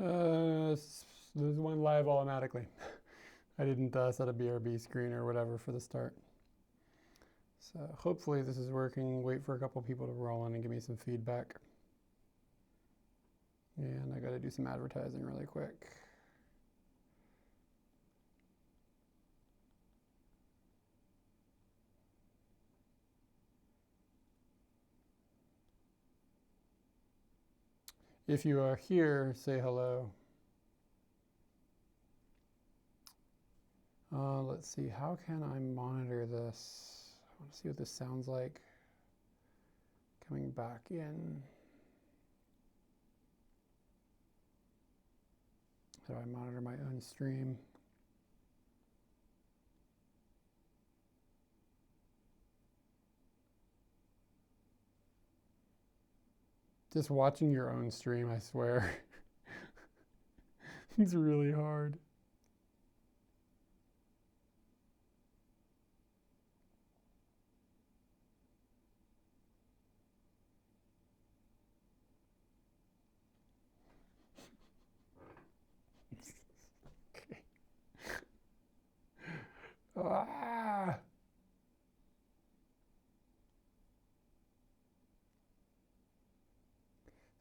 This one live automatically. I didn't set a BRB screen or whatever for the start. So hopefully this is working. Wait for a couple people to roll in and give me some feedback. And I got to do some advertising really quick. If you are here, say hello. Let's see, how can I monitor this? I want to see what this sounds like. Coming back in. How do I monitor my own stream? Just watching your own stream, I swear. It's really hard. Okay. Ah!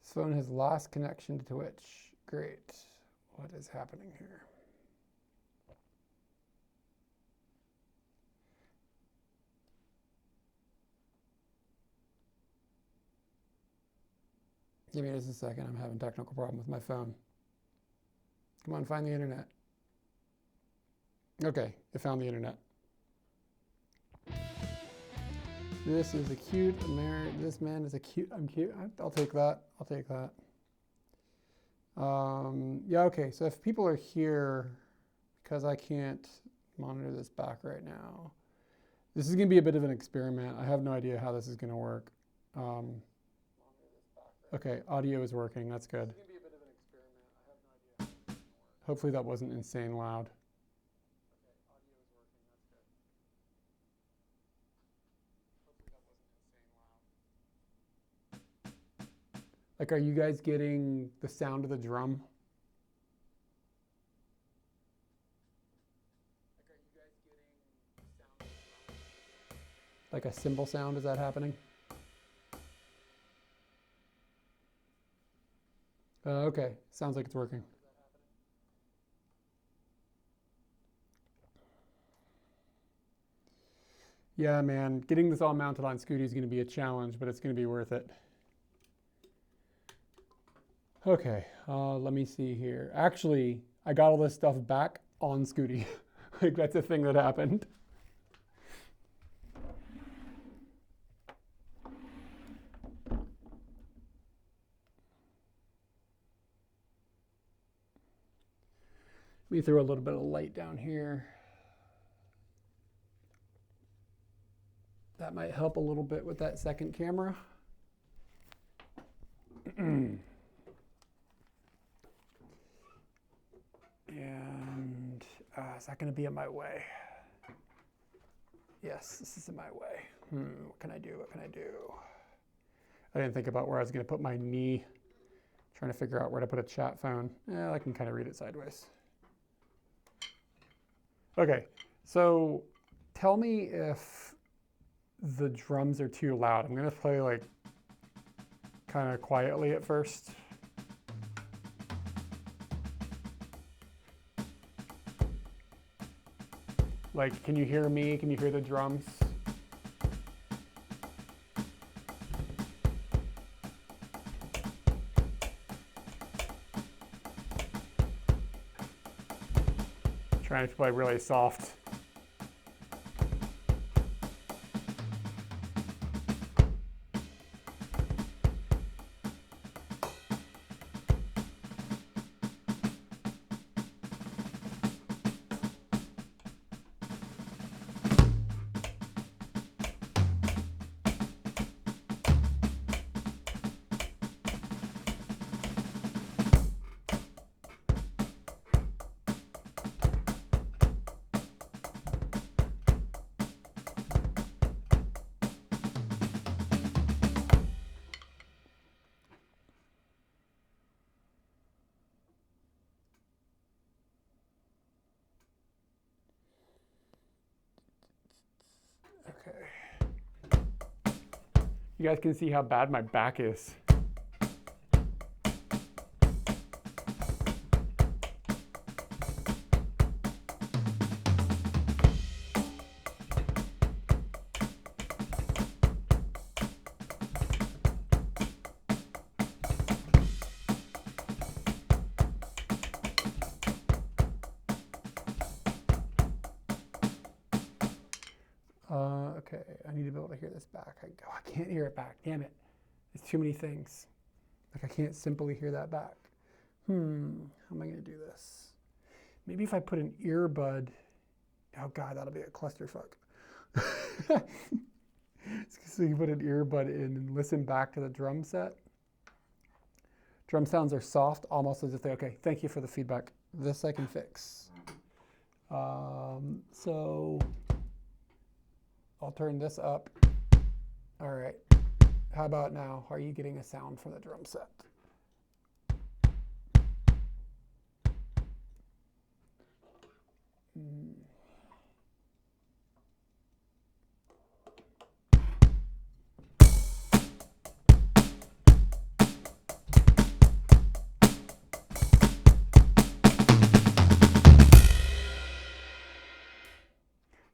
This phone has lost connection to Twitch. Great. What is happening here? Give me just a second. I'm having a technical problem with my phone. Come on, find the internet. Okay, it found the internet. This is a cute American. This man is a cute. I'm cute. I'll take that. I'll take that. Yeah, okay. So if people are here, because I can't monitor this back right now, this is going to be a bit of an experiment. I have no idea how this is going to work. Okay, audio is working. That's good. This is going to be a bit of an experiment. I have no idea how this is going to work. Hopefully that wasn't insane loud. Like, are you guys getting the sound of the drum? Like a cymbal sound, is that happening? Okay, sounds like it's working. Yeah, man, getting this all mounted on Scooty is going to be a challenge, but it's going to be worth it. Okay, let me see here. Actually, I got all this stuff back on Scooty. Like, that's a thing that happened. Let me throw a little bit of light down here. That might help a little bit with that second camera. And is that going to be in my way? Yes, this is in my way. What can I do? What can I do? I didn't think about where I was going to put my knee. Trying to figure out where to put a chat phone. I can kind of read it sideways. Okay, so tell me if the drums are too loud. I'm going to play like kind of quietly at first. Like, can you hear me? Can you hear the drums? Trying to play really soft. You guys can see how bad my back is. Okay, I need to be able to hear this back. I can't hear it back, damn it. It's too many things. Like I can't simply hear that back. How am I gonna do this? Maybe if I put an earbud, oh God, that'll be a clusterfuck. So you put an earbud in and listen back to the drum set. Drum sounds are soft, almost as if they, okay, thank you for the feedback. This I can fix. So I'll turn this up. All right. How about now? Are you getting a sound from the drum set?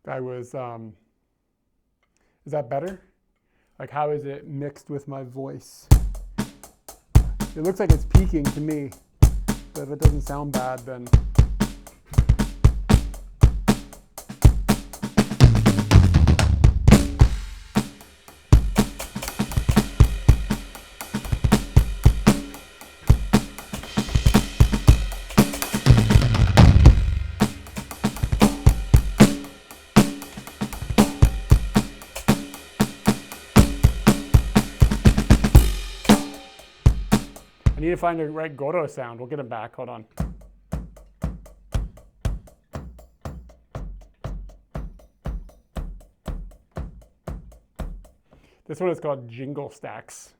I was, is that better? Like, how is it mixed with my voice? It looks like it's peaking to me, but if it doesn't sound bad, then. I need to find the right Goto sound. We'll get him back. Hold on. This one is called Jingle Stacks.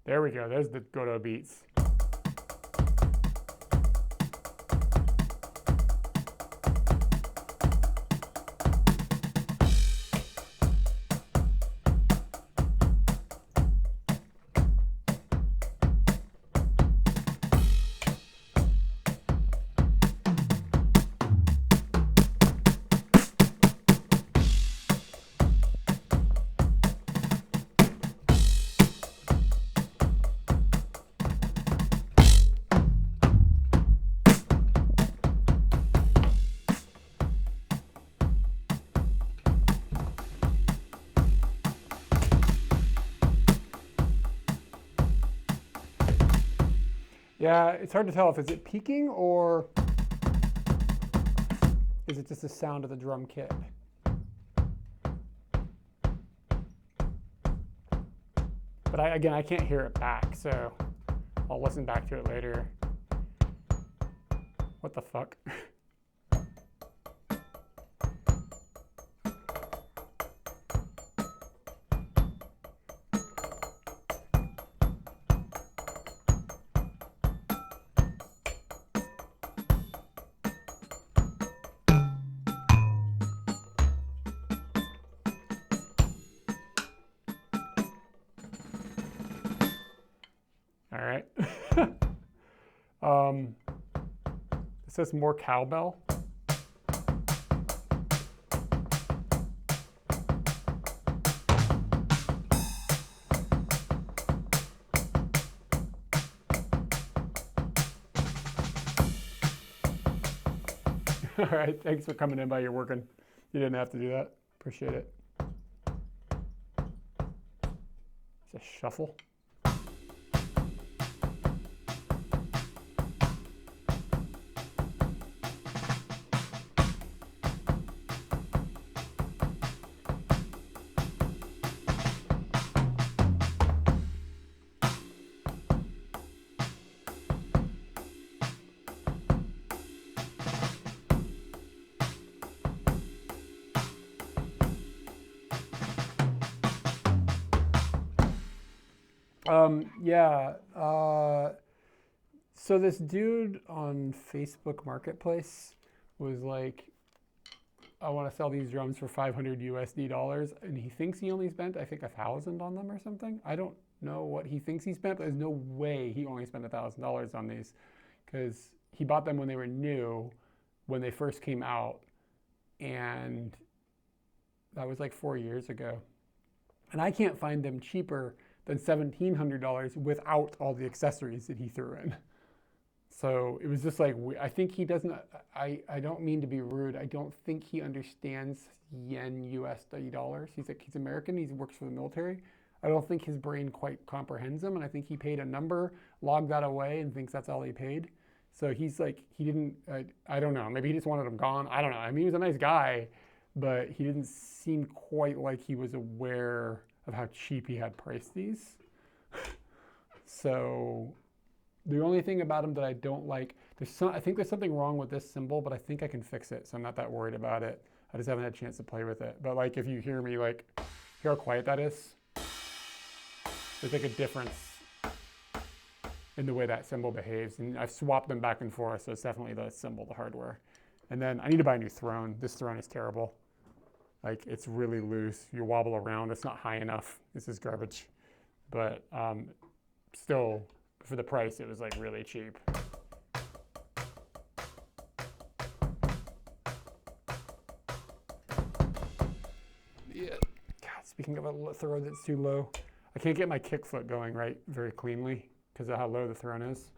There we go. There's the Goto beats. Yeah, it's hard to tell if is it peaking or is it just the sound of the drum kit? But again, I can't hear it back, so I'll listen back to it later. What the fuck? All right. It says more cowbell. All right, thanks for coming in by your working. You didn't have to do that. Appreciate it. It's a shuffle. Yeah, So this dude on Facebook Marketplace was like, I want to sell these drums for 500 USD dollars, and he thinks he only spent, I think, 1,000 on them or something. I don't know what he thinks he spent, but there's no way he only spent $1,000 on these, because he bought them when they were new, when they first came out, and that was like 4 years ago. And I can't find them cheaper than $1,700 without all the accessories that he threw in. So it was just like, I think he doesn't, I don't mean to be rude. I don't think he understands yen USD dollars. He's American, he works for the military. I don't think his brain quite comprehends him. And I think he paid a number, logged that away, and thinks that's all he paid. So he's like, he didn't, I don't know, maybe he just wanted them gone. I don't know. I mean, he was a nice guy, but he didn't seem quite like he was aware of how cheap he had priced these. So the only thing about them that I don't like, I think there's something wrong with this cymbal, but I think I can fix it, so I'm not that worried about it. I just haven't had a chance to play with it. But like, if you hear me, like, hear how quiet that is? There's like a difference in the way that cymbal behaves. And I've swapped them back and forth, so it's definitely the cymbal, the hardware. And then I need to buy a new throne. This throne is terrible. Like, it's really loose. You wobble around, it's not high enough. This is garbage. But still, for the price, it was like really cheap. Yeah. God, speaking of a throw that's too low, I can't get my kick foot going right very cleanly because of how low the throne is.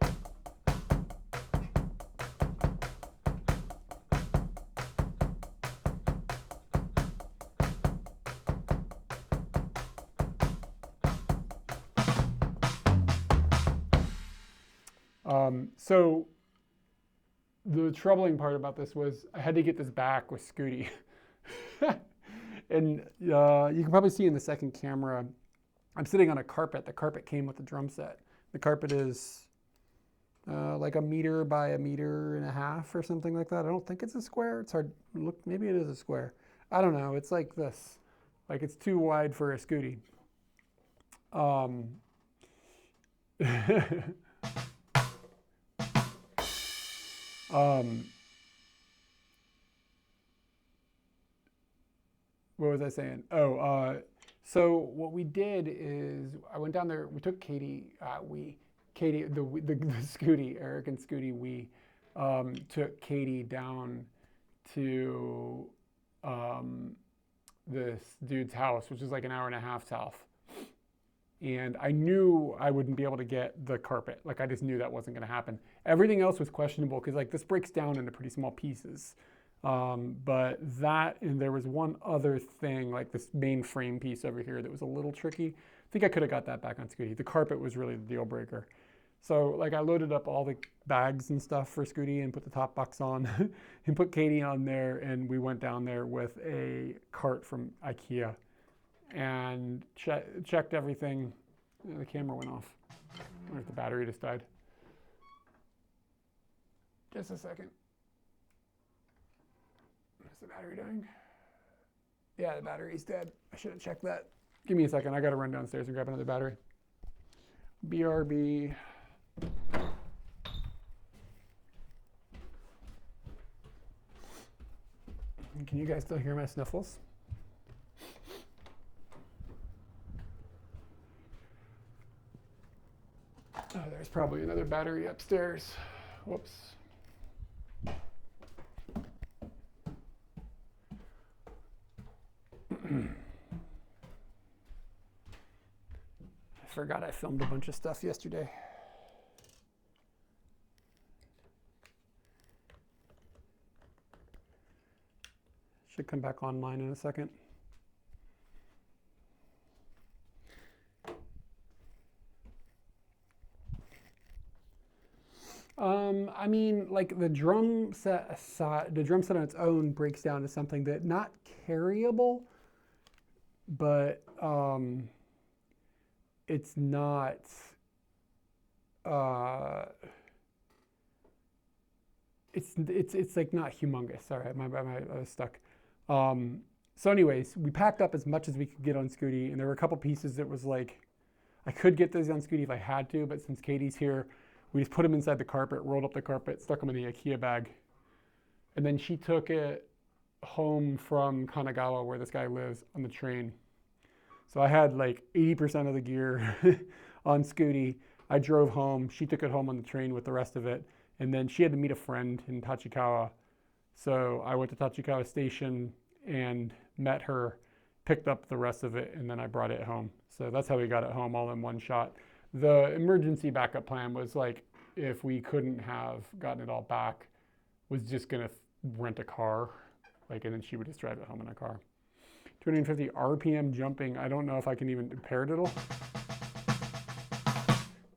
So the troubling part about this was I had to get this back with Scooty. And you can probably see in the second camera, I'm sitting on a carpet. The carpet came with the drum set. The carpet is like 1 meter by 1.5 meters or something like that. I don't think it's a square. It's hard. Look, maybe it is a square. I don't know. It's like this. Like, it's too wide for a Scooty. What was I saying? So what we did is I went down there. We took Katie. Katie, the Scooty, Eric and Scooty. We took Katie down to this dude's house, which is like 1.5 hours south. And I knew I wouldn't be able to get the carpet. Like, I just knew that wasn't going to happen. Everything else was questionable because, like, this breaks down into pretty small pieces. But that, and there was one other thing, like this main frame piece over here that was a little tricky. I think I could have got that back on Scooty. The carpet was really the deal breaker. So, like, I loaded up all the bags and stuff for Scooty and put the top box on and put Katie on there, and we went down there with a cart from IKEA and checked everything. The camera went off. I wonder if the battery just died. Just a second. Is the battery dying? Yeah, the battery's dead. I should have checked that. Give me a second. I got to run downstairs and grab another battery. BRB. Can you guys still hear my sniffles? Oh, there's probably another battery upstairs. Whoops. I forgot I filmed a bunch of stuff yesterday. Should come back online in a second. I mean, like, the drum set aside, the drum set on its own breaks down to something that not carryable, but it's not it's like not humongous. All right, I was stuck. So anyways, we packed up as much as we could get on Scooty, and there were a couple pieces that was like, I could get those on Scooty if I had to, but since Katie's here, We just put them inside the carpet, rolled up the carpet, stuck them in the IKEA bag. And then she took it home from Kanagawa, where this guy lives, on the train. So I had like 80% of the gear on Scooty. I drove home. She took it home on the train with the rest of it. And then she had to meet a friend in Tachikawa. So I went to Tachikawa Station and met her, picked up the rest of it, and then I brought it home. So that's how we got it home all in one shot. The emergency backup plan was like, if we couldn't have gotten it all back, was just gonna rent a car, like, and then she would just drive it home in a car. 250 RPM jumping. I don't know if I can even paradiddle.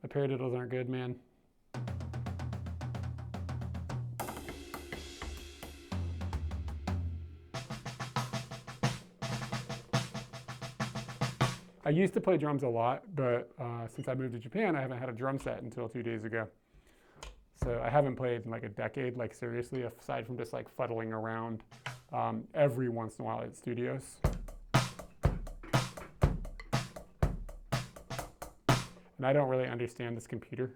The paradiddles aren't good, man. I used to play drums a lot, but since I moved to Japan, I haven't had a drum set until 2 days ago. So I haven't played in like a decade, like seriously, aside from just like fuddling around every once in a while at studios. And I don't really understand this computer.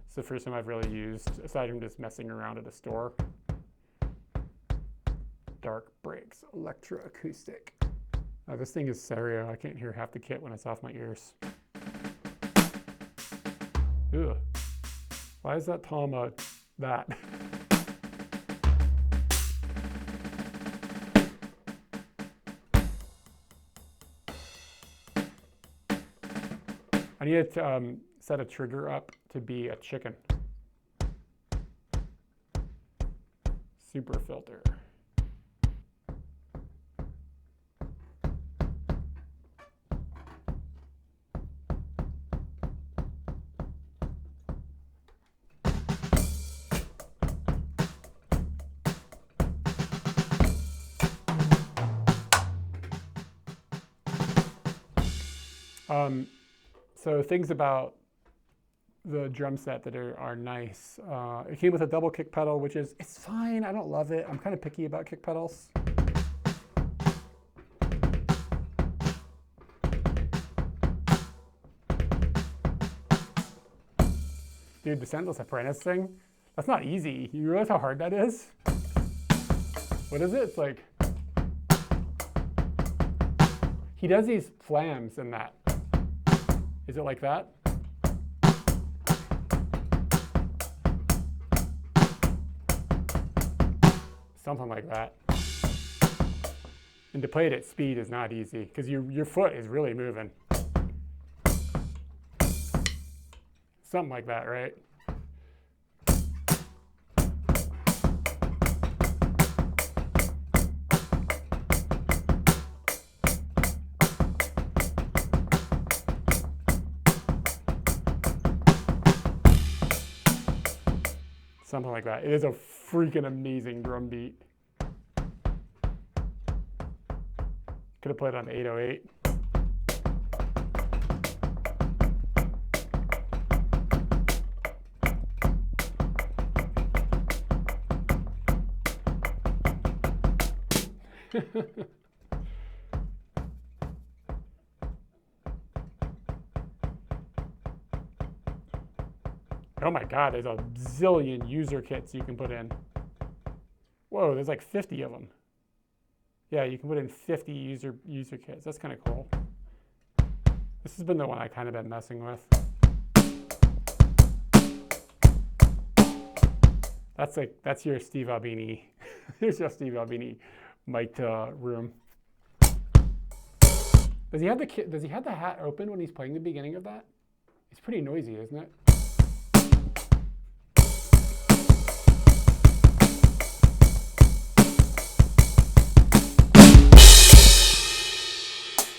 It's the first time I've really used, aside from just messing around at a store. Dark Breaks, electroacoustic. This thing is stereo. I can't hear half the kit when it's off my ears. Ugh. Why is that tom that? I need to set a trigger up to be a chicken. Super filter. So things about the drum set that are nice. It came with a double kick pedal, which is, it's fine. I don't love it. I'm kind of picky about kick pedals. Dude, the Sentinel's Apprentice thing, that's not easy. You realize how hard that is? What is it? It's like, he does these flams in that. Is it like that? Something like that. And to play it at speed is not easy because your foot is really moving. Something like that, right? Something like that. It is a freaking amazing drum beat. Could have played on 808. Oh my God, there's a zillion user kits you can put in. Whoa, there's like 50 of them. Yeah, you can put in 50 user kits. That's kind of cool. This has been the one I kind of been messing with. That's your Steve Albini. Here's your Steve Albini mic'd room. Does he have the hat open when he's playing the beginning of that? It's pretty noisy, isn't it?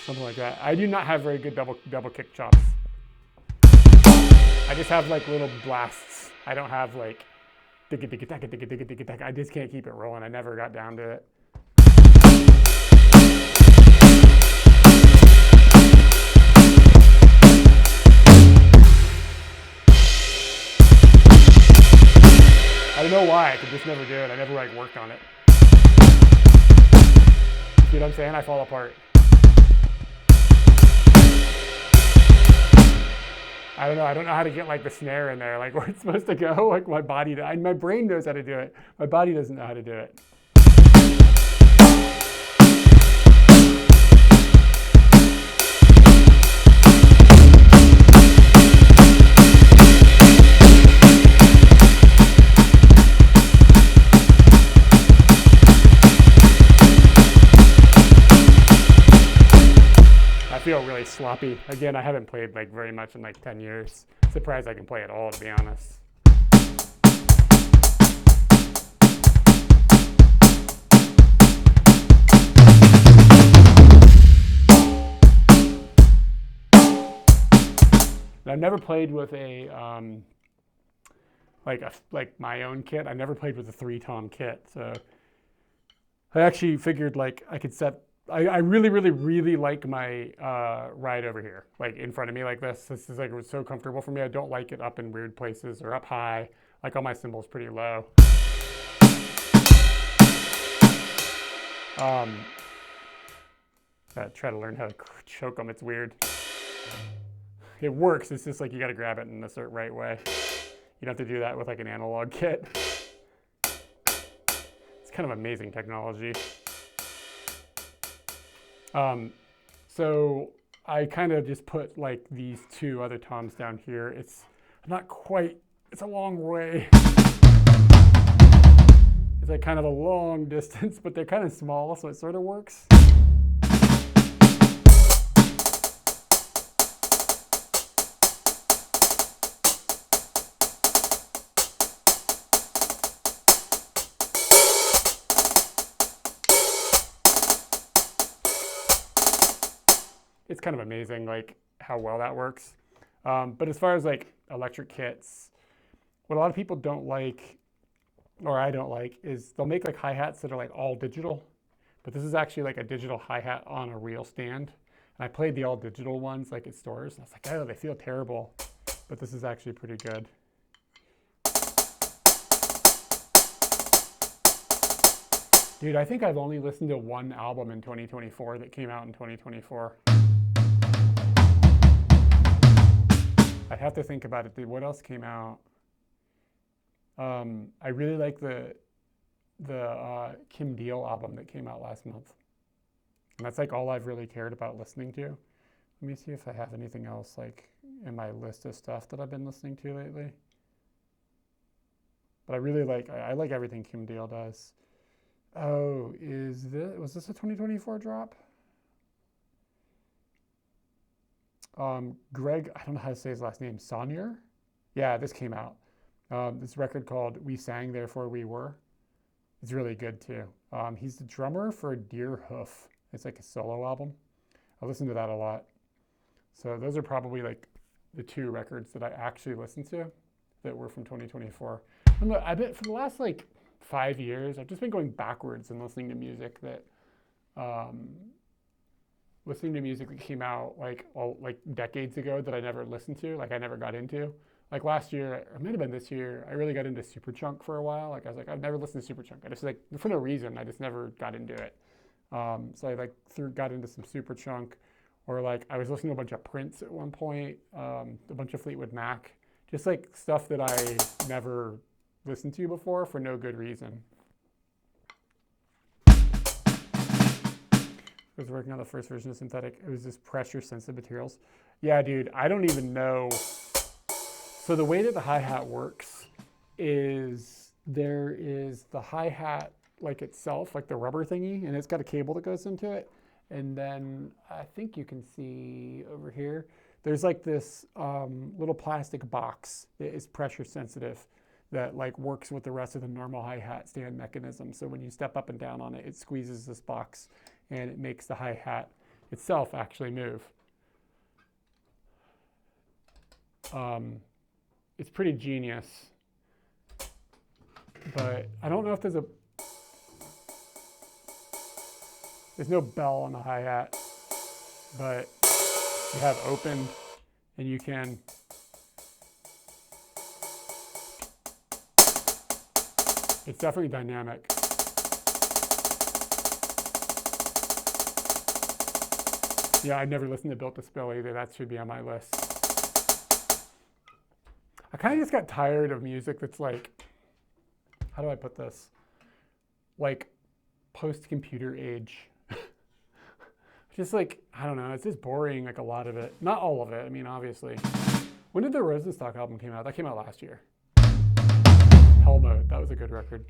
Something like that. I do not have very good double kick chops. I just have like little blasts. I don't have like digga digga digga digga digga digga digga. I just can't keep it rolling. I never got down to it. I don't know why. I could just never do it. I never like worked on it. See what I'm saying? I fall apart. I don't know. I don't know how to get like the snare in there, like where it's supposed to go. Like my my brain knows how to do it. My body doesn't know how to do it. I feel really sloppy. Again, I haven't played like very much in like 10 years. Surprised I can play at all, to be honest. And I've never played with a like my own kit. I've never played with a 3-tom kit, so I actually figured like I could set. I really, really, really like my ride over here, like in front of me like this. This is like so comfortable for me. I don't like it up in weird places or up high. Like all my cymbals pretty low. I try to learn how to choke them. It's weird. It works. It's just like you got to grab it in the certain right way. You don't have to do that with like an analog kit. It's kind of amazing technology. So I kind of just put like these 2 other toms down here. It's not quite, it's a long way. It's like kind of a long distance, but they're kind of small, so it sort of works. It's kind of amazing like how well that works. But as far as like electric kits, what a lot of people don't like, or I don't like, is they'll make like hi-hats that are like all digital, but this is actually like a digital hi-hat on a real stand. And I played the all digital ones like at stores, and I was like, oh, they feel terrible. But this is actually pretty good. Dude, I think I've only listened to 1 album in 2024 that came out in 2024. I'd have to think about it. What else came out? I really like the Kim Deal album that came out last month. And that's like all I've really cared about listening to. Let me see if I have anything else like in my list of stuff that I've been listening to lately. But I really like, I like everything Kim Deal does. Oh, was this a 2024 drop? Greg, I don't know how to say his last name, Saunier? Yeah, this came out. This record called We Sang, Therefore We Were. It's really good too. He's the drummer for Deer Hoof. It's like a solo album. I listen to that a lot. So those are probably like the 2 records that I actually listened to that were from 2024. I bet for the last like 5 years, I've just been going backwards and listening to music that came out like decades ago that I never listened to, like I never got into. Like last year, or it might have been this year, I really got into Superchunk for a while. Like I was like, I've never listened to Superchunk. I just like, for no reason, I just never got into it. So I like got into some Superchunk, or like I was listening to a bunch of Prince at one point, a bunch of Fleetwood Mac, just like stuff that I never listened to before for no good reason. I was working on the first version of Synthetic. It was just pressure sensitive materials. Yeah, dude, I don't even know. So the way that the hi-hat works is there is the hi-hat like itself, like the rubber thingy, and it's got a cable that goes into it. And then I think you can see over here, there's like this little plastic box that is pressure sensitive that like works with the rest of the normal hi-hat stand mechanism. So when you step up and down on it, it squeezes this box and it makes the hi-hat itself actually move. It's pretty genius, but I don't know if there's no bell on the hi-hat, but you have open and you can it's definitely dynamic. Yeah, I've never listened to Built to Spill either. That should be on my list. I kind of just got tired of music that's like, how do I put this? Like post-computer age. Just like, I don't know, it's just boring, like a lot of it. Not all of it, I mean, obviously. When did the Rosenstock album came out? That came out last year. Hell Mode, that was a good record.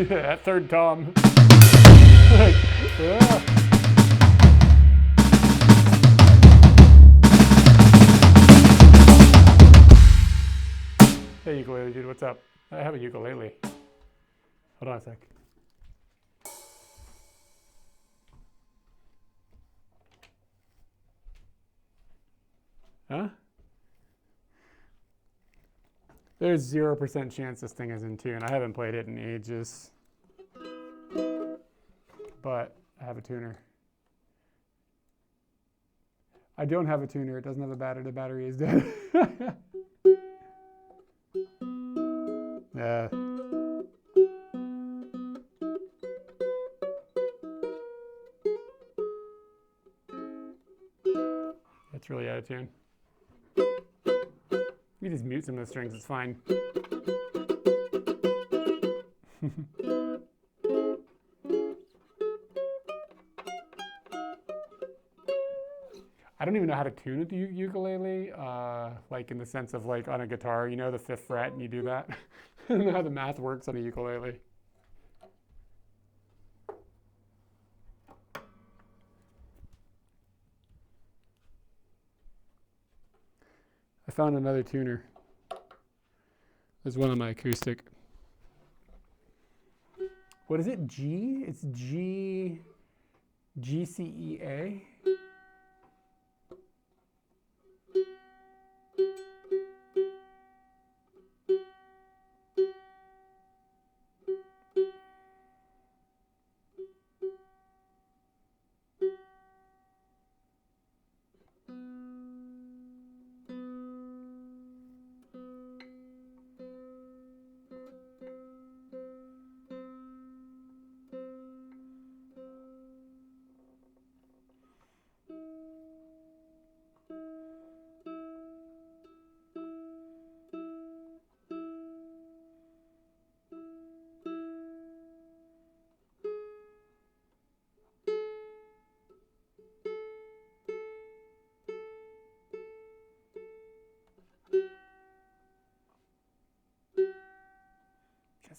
That third tom. Like, yeah. Hey ukulele dude, what's up? I have a ukulele. Hold on a sec. Huh? There's 0% chance this thing is in tune. I haven't played it in ages. But I have a tuner. I don't have a tuner. It doesn't have a battery. The battery is dead. Yeah. It's really out of tune. You just mute some of the strings, it's fine. I don't even know how to tune the ukulele, like in the sense of like on a guitar, you know, the 5th fret and you do that. I don't know how the math works on a ukulele. I found another tuner. There's one on my acoustic. What is it? G? It's GCEA?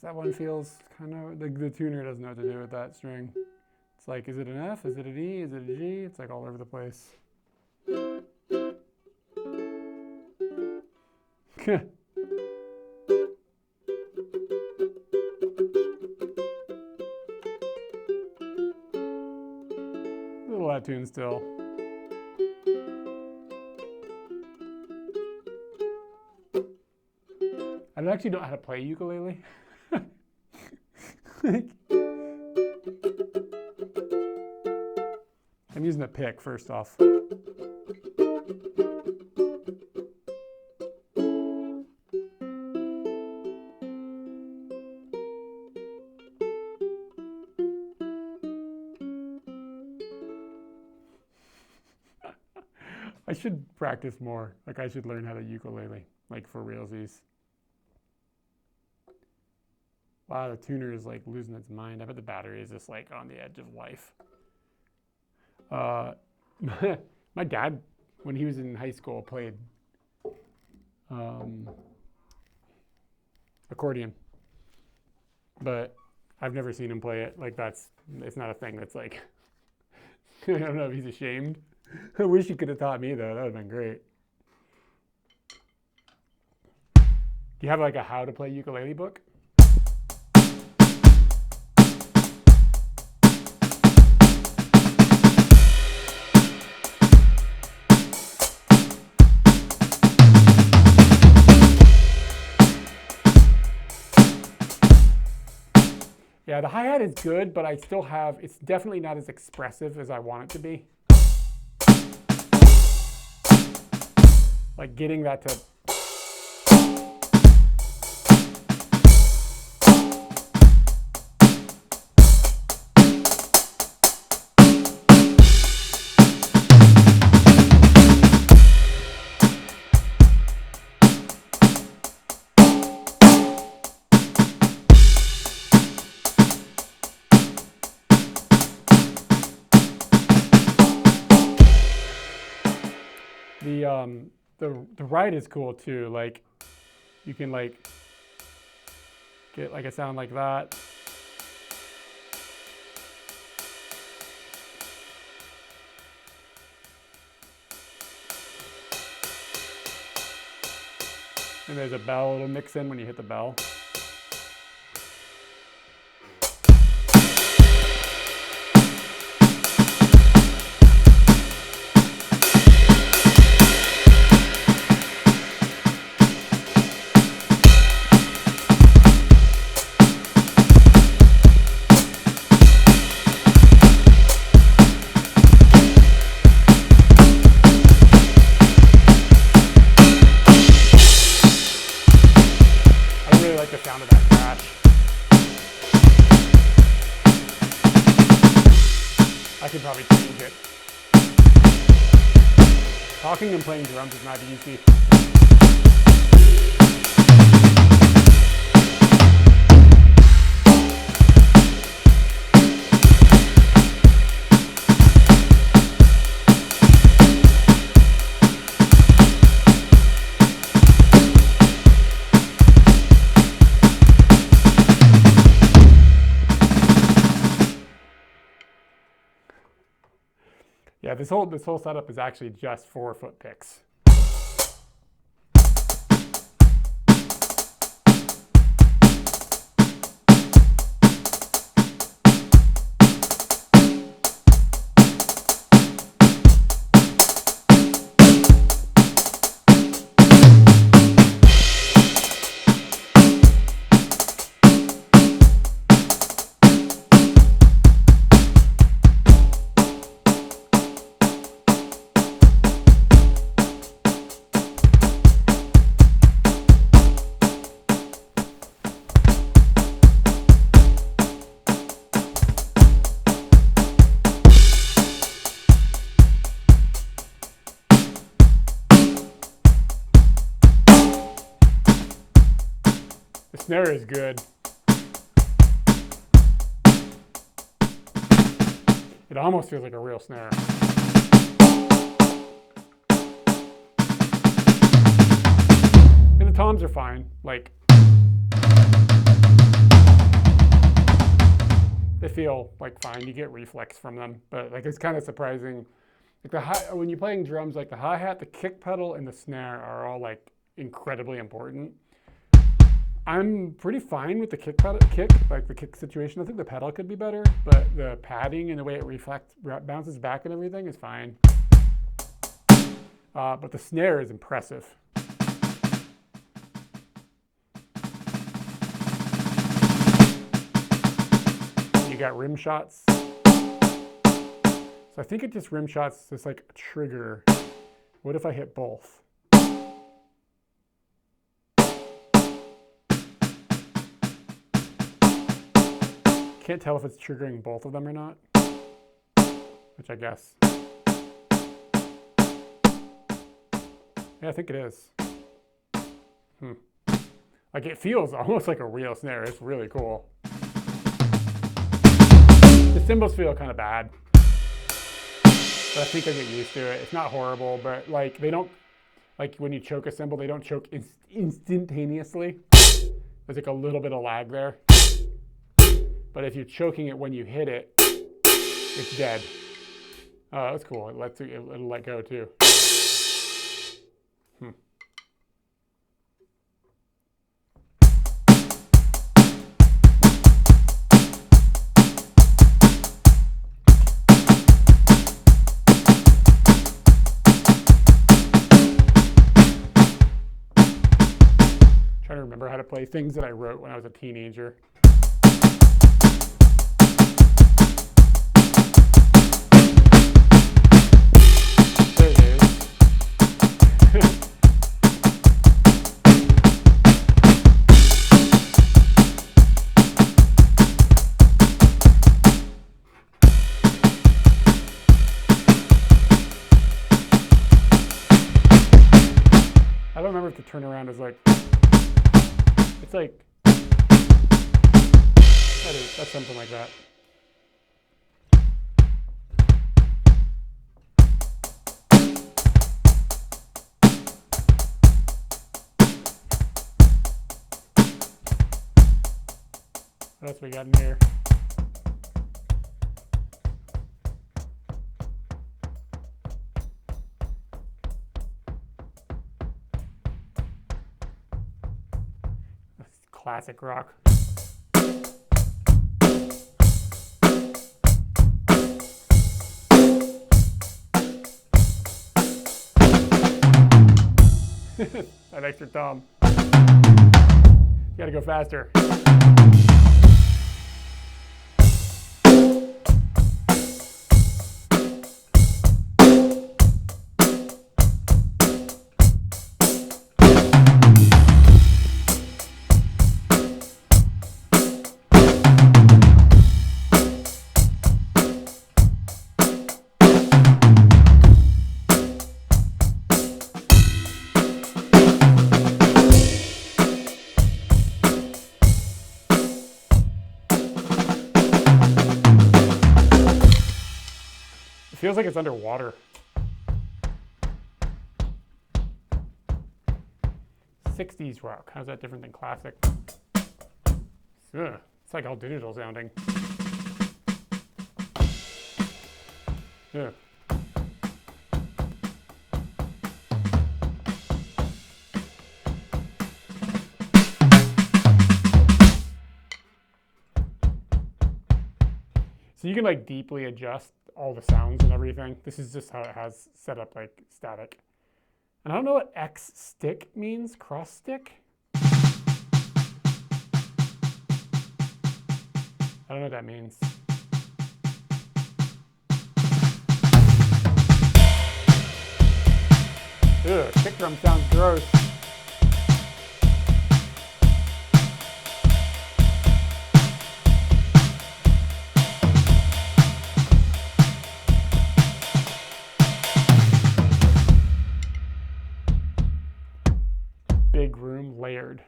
That one feels kind of, the tuner doesn't know what to do with that string. It's like, is it an F? Is it an E? Is it a G? It's like all over the place. A little out of tune still. I actually don't know how to play ukulele. I'm using a pick first off. I should practice more. Like I should learn how to ukulele, like for realsies. Wow, the tuner is like losing its mind. I bet the battery is just like on the edge of life. My dad, when he was in high school, played accordion, but I've never seen him play it. Like it's not a thing that's like, I don't know if he's ashamed. I wish he could have taught me though. That would have been great. Do you have like a how to play ukulele book? Yeah, the hi-hat is good, but I still have, it's definitely not as expressive as I want it to be. Like getting that to... The right is cool too. Like you can like get like a sound like that. And there's a bell it'll mix in when you hit the bell. The sound of that crash. I could probably change it. Talking and playing drums is not easy. Yeah, this whole setup is actually just 4-foot picks. The snare is good. It almost feels like a real snare. And the toms are fine. Like, they feel like fine. You get reflex from them, but like it's kind of surprising. Like when you're playing drums, like the hi-hat, the kick pedal, and the snare are all like incredibly important. I'm pretty fine with the kick situation. I think the pedal could be better, but the padding and the way it bounces back and everything is fine. But the snare is impressive. You got rim shots. So I think it just rim shots just like a trigger. What if I hit both? Can't tell if it's triggering both of them or not, which I guess. Yeah, I think it is. Like it feels almost like a real snare. It's really cool. The cymbals feel kind of bad, but I think I get used to it. It's not horrible, but like they don't, like when you choke a cymbal, they don't choke instantaneously. There's like a little bit of lag there. But if you're choking it when you hit it, it's dead. Oh, that's cool. It'll let go too. Trying to remember how to play things that I wrote when I was a teenager. don't remember if the turnaround is like, it's like, that's something like that. What else we got in here? Classic rock. That extra tom. You gotta go faster. Feels like it's underwater. 60s rock. How's that different than classic? Ugh, it's like all digital sounding. Yeah. So you can like deeply adjust all the sounds and everything. This is just how it has set up like static. And I don't know what X stick means, cross stick. I don't know what that means. Ugh, kick drum sounds gross. Big room, layered.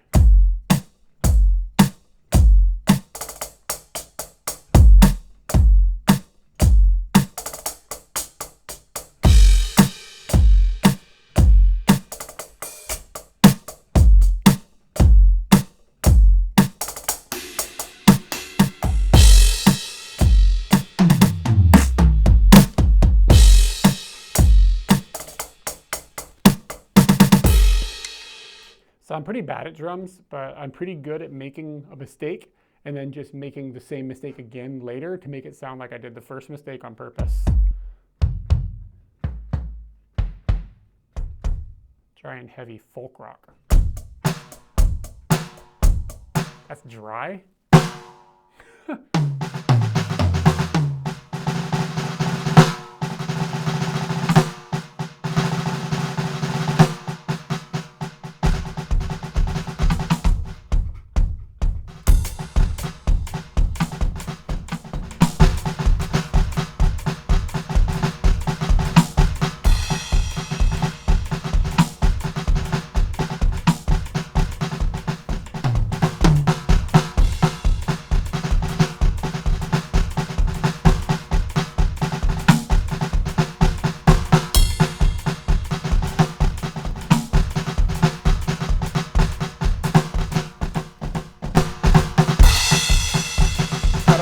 So I'm pretty bad at drums, but I'm pretty good at making a mistake and then just making the same mistake again later to make it sound like I did the first mistake on purpose. Trying heavy folk rock. That's dry.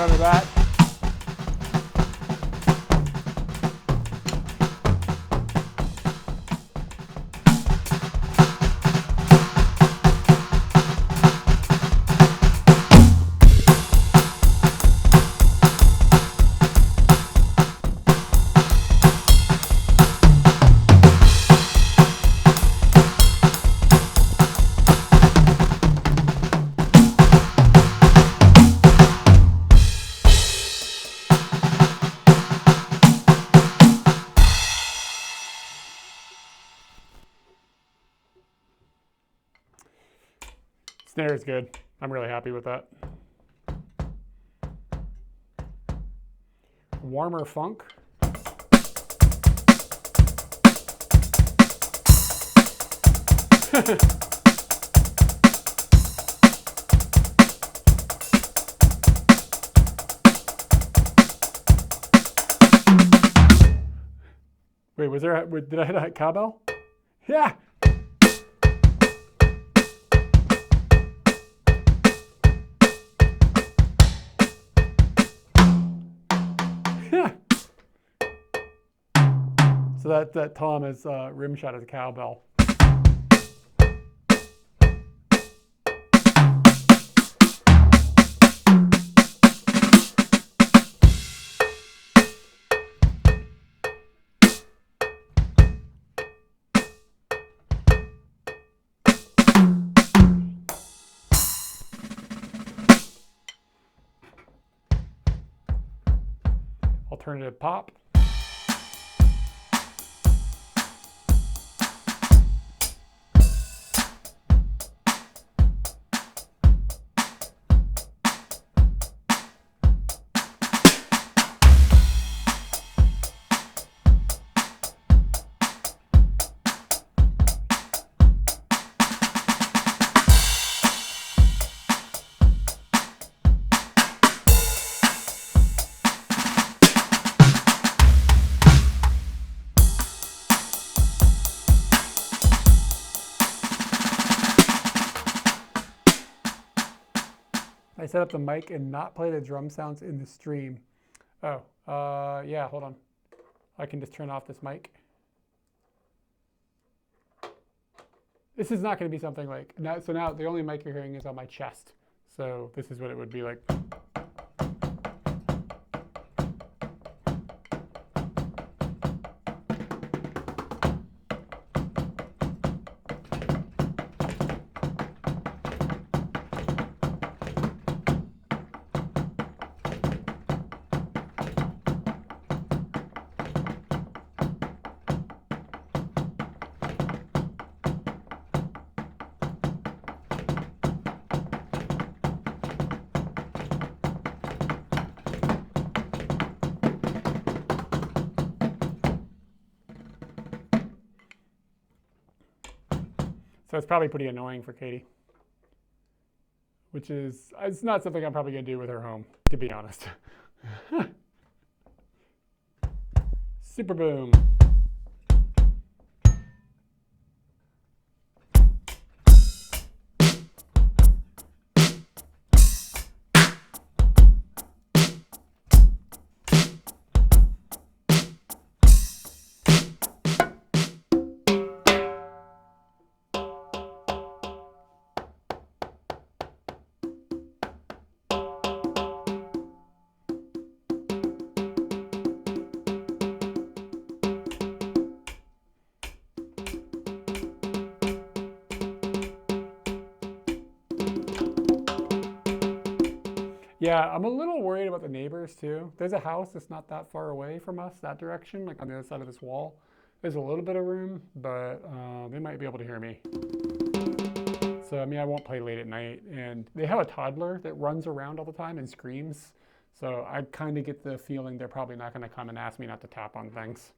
Under that. Snare is good. I'm really happy with that. Warmer funk. Wait, was there? Did I hit a cowbell? Yeah. Yeah. So that tom is rim shot as a cowbell. Alternative pop. I set up the mic and not play the drum sounds in the stream. Oh, yeah, hold on. I can just turn off this mic. This is not going to be something like, so now the only mic you're hearing is on my chest. So this is what it would be like. So it's probably pretty annoying for Katie, which is, it's not something I'm probably going to do with her home, to be honest. Super boom. Yeah, I'm a little worried about the neighbors too. There's a house that's not that far away from us, that direction, like on the other side of this wall. There's a little bit of room, but they might be able to hear me. So, I mean, I won't play late at night. And they have a toddler that runs around all the time and screams. So I kind of get the feeling they're probably not going to come and ask me not to tap on things.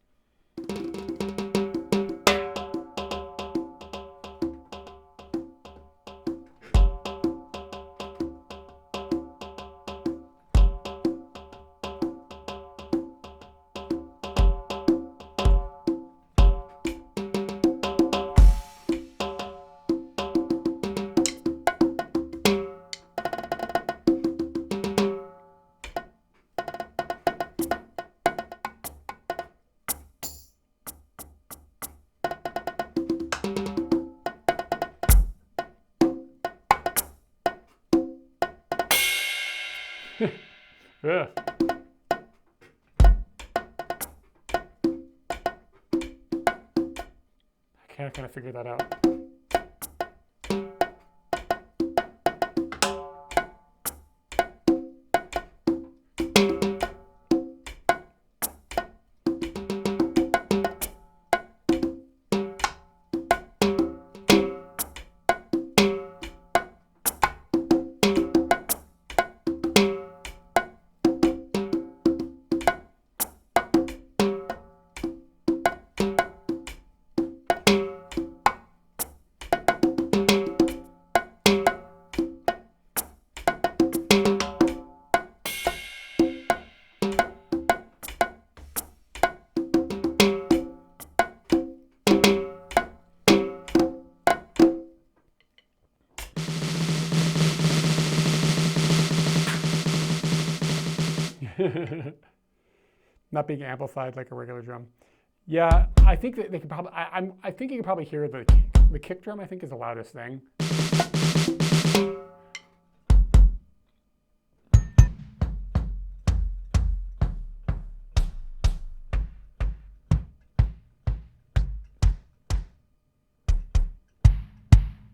Yeah. I can't kind of figure that out. Not being amplified like a regular drum. Yeah, I think that they could probably. I think you can probably hear the kick drum. I think is the loudest thing.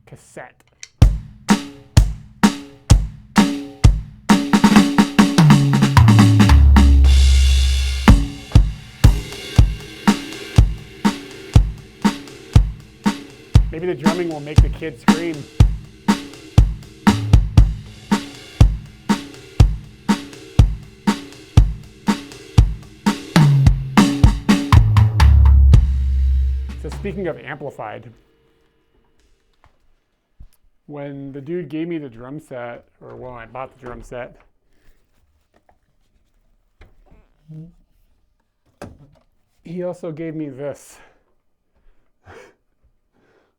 Cassette. Maybe the drumming will make the kids scream. So speaking of amplified, when the dude gave me the drum set, or when I bought the drum set, he also gave me this,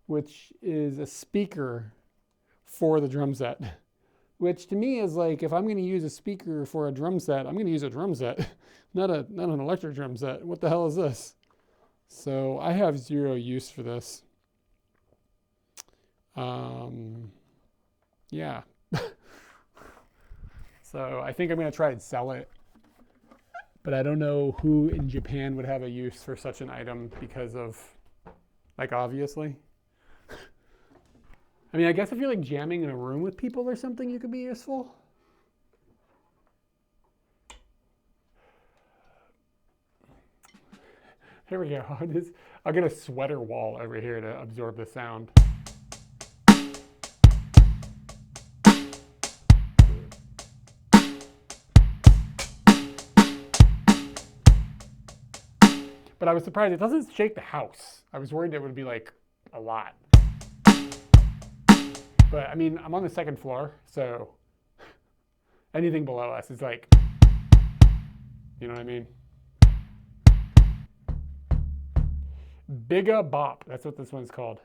which is a speaker for the drum set, which to me is like, if I'm going to use a speaker for a drum set, I'm going to use a drum set, not an electric drum set. What the hell is this? So I have zero use for this. Yeah. So I think I'm going to try and sell it, but I don't know who in Japan would have a use for such an item because of, like, obviously. I mean, I guess if you're like jamming in a room with people or something, you could be useful. Here we go. I'll get a sweater wall over here to absorb the sound. But I was surprised it doesn't shake the house. I was worried it would be like a lot. But I mean, I'm on the second floor, so anything below us is like, you know what I mean? Bigga Bop, that's what this one's called.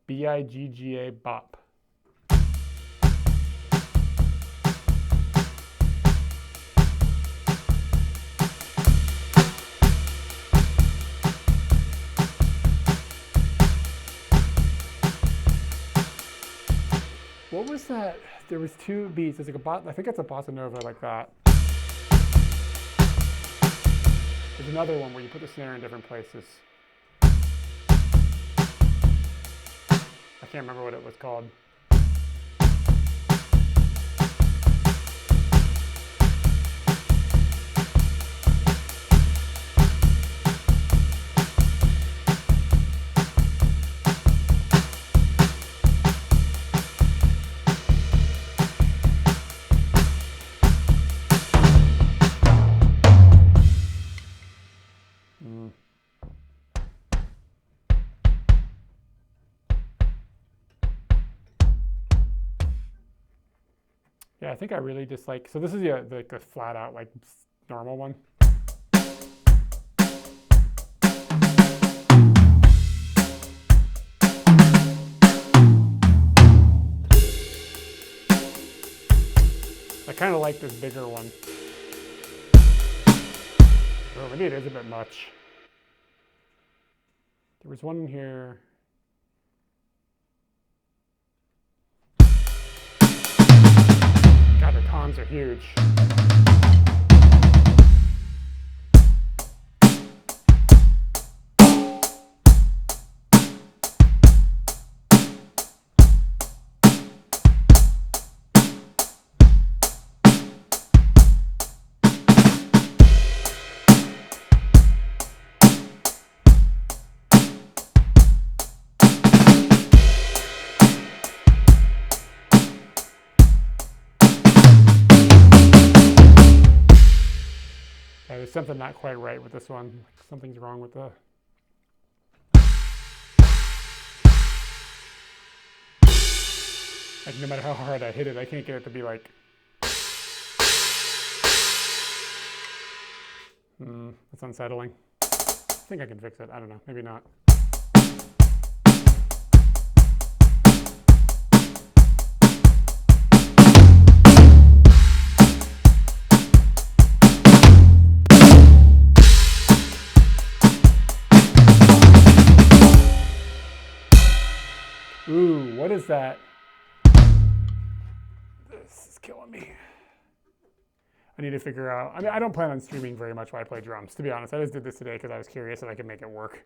B-I-G-G-A Bop. What was that? There was two beats. There's like I think it's a bossa nova like that. There's another one where you put the snare in different places. I can't remember what it was called. Yeah, I think I really dislike, so this is the flat out, like, normal one. I kind of like this bigger one. Oh, maybe it is a bit much. There was one in here. God, the toms are huge. There's something not quite right with this one. Like something's wrong with the... Like no matter how hard I hit it, I can't get it to be like... That's unsettling. I think I can fix it. I don't know. Maybe not. Ooh, what is that? This is killing me. I need to figure out. I mean, I don't plan on streaming very much while I play drums, to be honest. I just did this today because I was curious if I could make it work.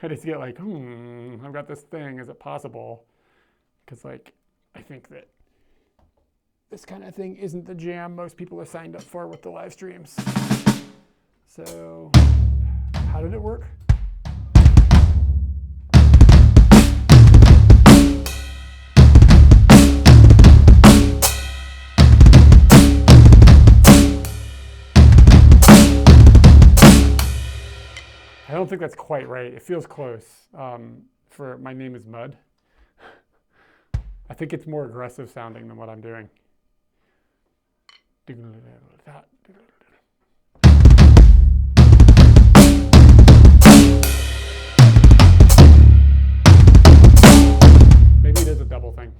I just get like, I've got this thing. Is it possible? Because like, I think that this kind of thing isn't the jam most people are signed up for with the live streams. So, how did it work? I don't think that's quite right. It feels close. For My Name is Mud. I think it's more aggressive sounding than what I'm doing. Maybe it is a double thing.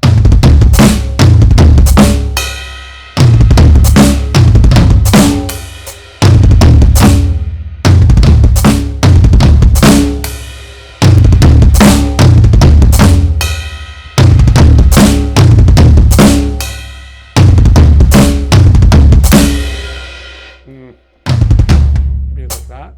Maybe it's like that.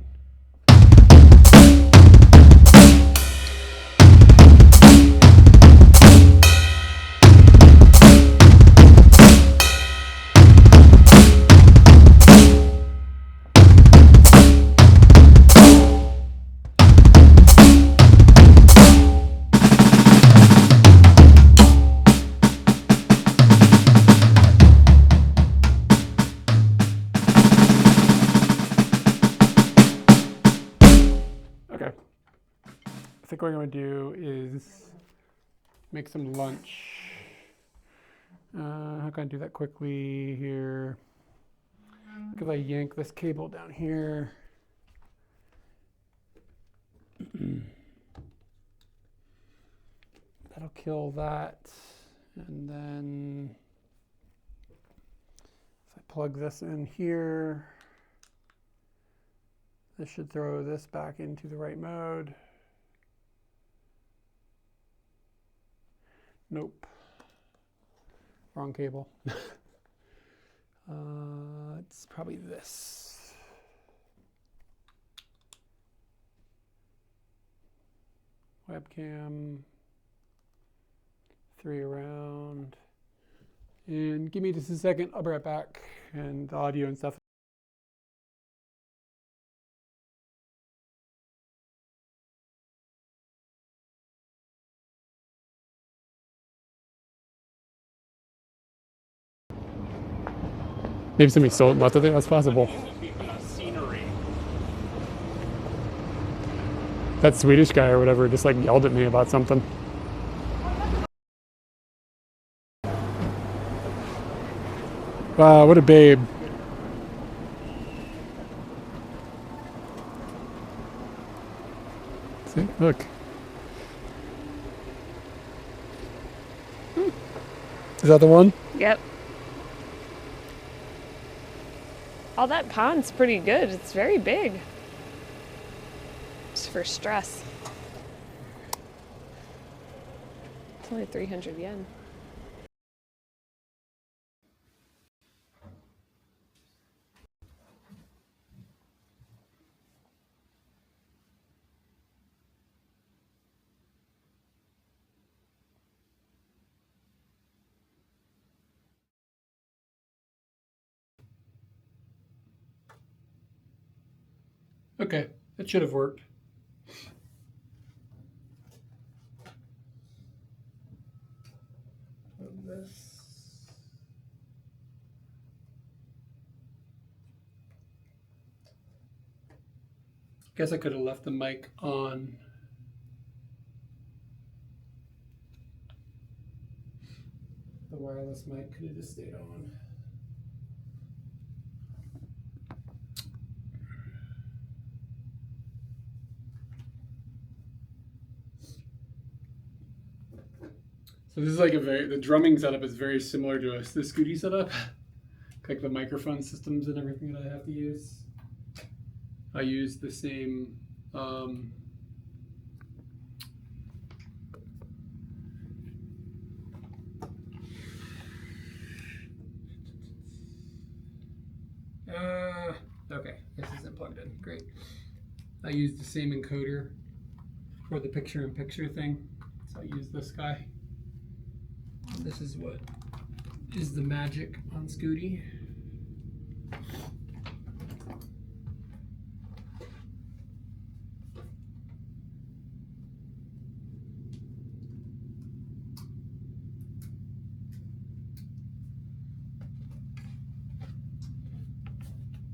Okay. I think what I'm going to do is make some lunch. How can I do that quickly here? If I yank this cable down here. That'll kill that. And then if I plug this in here, this should throw this back into the right mode. Nope. Wrong cable. It's probably this. Webcam. 3 around. And give me just a second. I'll be right back. And the audio and stuff. Maybe somebody stole it and left it there. That's possible. Scenery. That Swedish guy or whatever just like yelled at me about something. Wow, what a babe. See, look. Is that the one? Yep. Oh, that pond's pretty good. It's very big. Just for stress. It's only 300 yen. Okay, it should have worked. Guess I could have left the mic on. The wireless mic could have just stayed on. So this is like the drumming setup is very similar to the Scooty setup. Like the microphone systems and everything that I have to use. I use the same I use the same encoder for the picture-in-picture thing. So I use this guy. This is what is the magic on Scooty.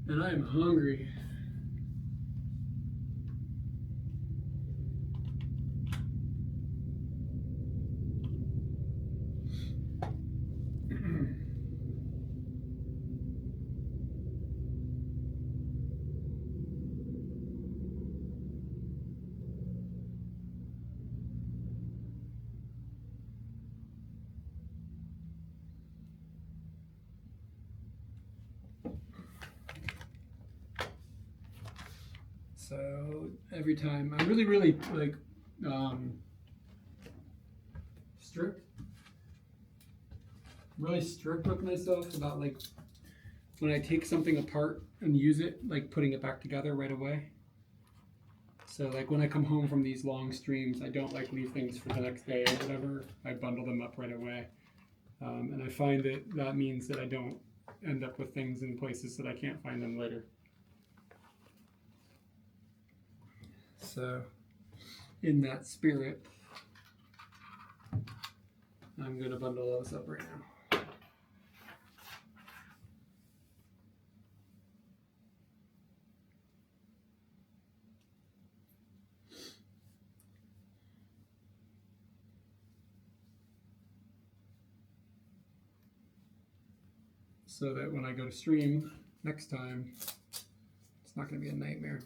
And I am hungry. So every time I'm really like strict, really strict with myself about like when I take something apart and use it, like putting it back together right away. So like when I come home from these long streams, I don't like leave things for the next day or whatever. I bundle them up right away. And I find that that means that I don't end up with things in places that I can't find them later. So in that spirit, I'm going to bundle those up right now. So that when I go to stream next time, it's not going to be a nightmare.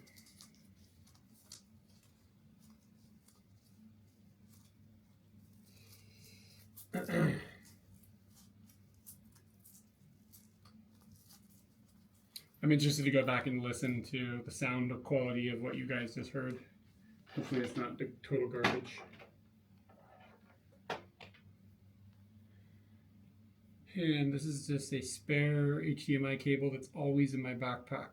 I'm interested to go back and listen to the sound quality of what you guys just heard. Hopefully it's not the total garbage. And this is just a spare HDMI cable that's always in my backpack.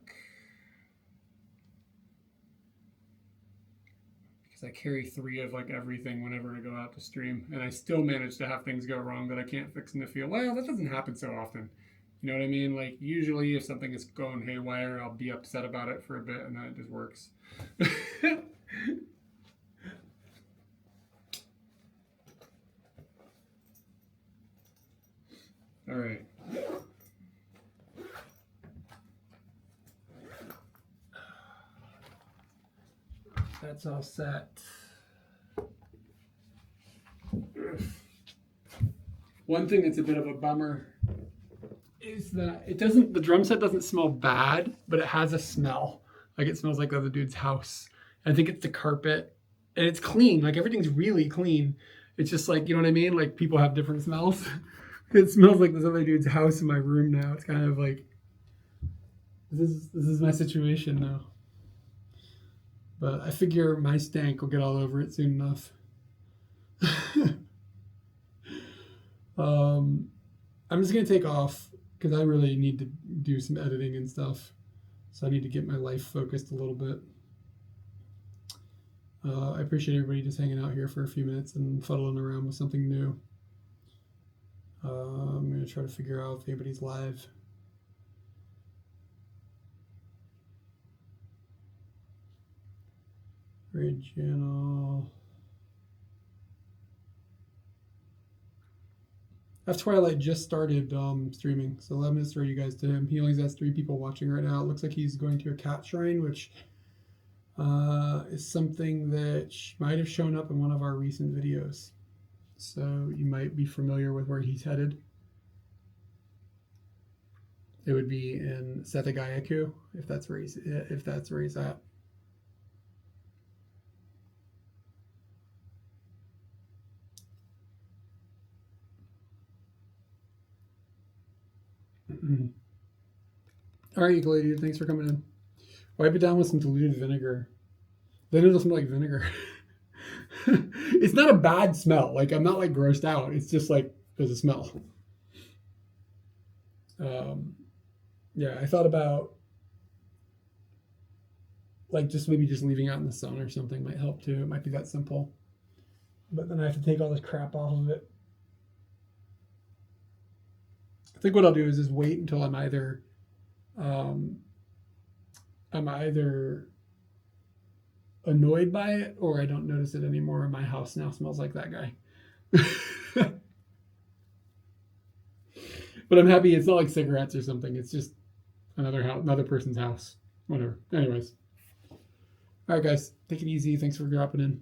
Because I carry 3 of like everything whenever I go out to stream. And I still manage to have things go wrong that I can't fix in the field. Well, that doesn't happen so often. You know what I mean? Like usually if something is going haywire, I'll be upset about it for a bit and then it just works. All right. That's all set. One thing that's a bit of a bummer is that it doesn't, the drum set doesn't smell bad, but it has a smell. Like it smells like the other dude's house. I think it's the carpet and it's clean. Like everything's really clean. It's just like, you know what I mean? Like people have different smells. It smells like this other dude's house in my room now. It's kind of like, this is my situation now. But I figure my stank will get all over it soon enough. I'm just gonna take off because I really need to do some editing and stuff. So I need to get my life focused a little bit. I appreciate everybody just hanging out here for a few minutes and fuddling around with something new. I'm gonna try to figure out if anybody's live. Regional. F Twilight just started streaming, so I'm gonna throw you guys to him. He only has 3 people watching right now. It looks like he's going to a cat shrine, which is something that might have shown up in one of our recent videos. So you might be familiar with where he's headed. It would be in Setagayaku, if that's where he's at. All right, Euclid, dude, thanks for coming in. Wipe it down with some diluted vinegar. Then it'll smell like vinegar. It's not a bad smell. Like I'm not like grossed out. It's just like there's a smell. Yeah, I thought about like just maybe just leaving out in the sun or something might help too. It might be that simple. But then I have to take all this crap off of it. I think what I'll do is just wait until I'm either annoyed by it or I don't notice it anymore and my house now smells like that guy. But I'm happy it's not like cigarettes or something. It's just another person's house. Whatever. Anyways. All right, guys. Take it easy. Thanks for dropping in.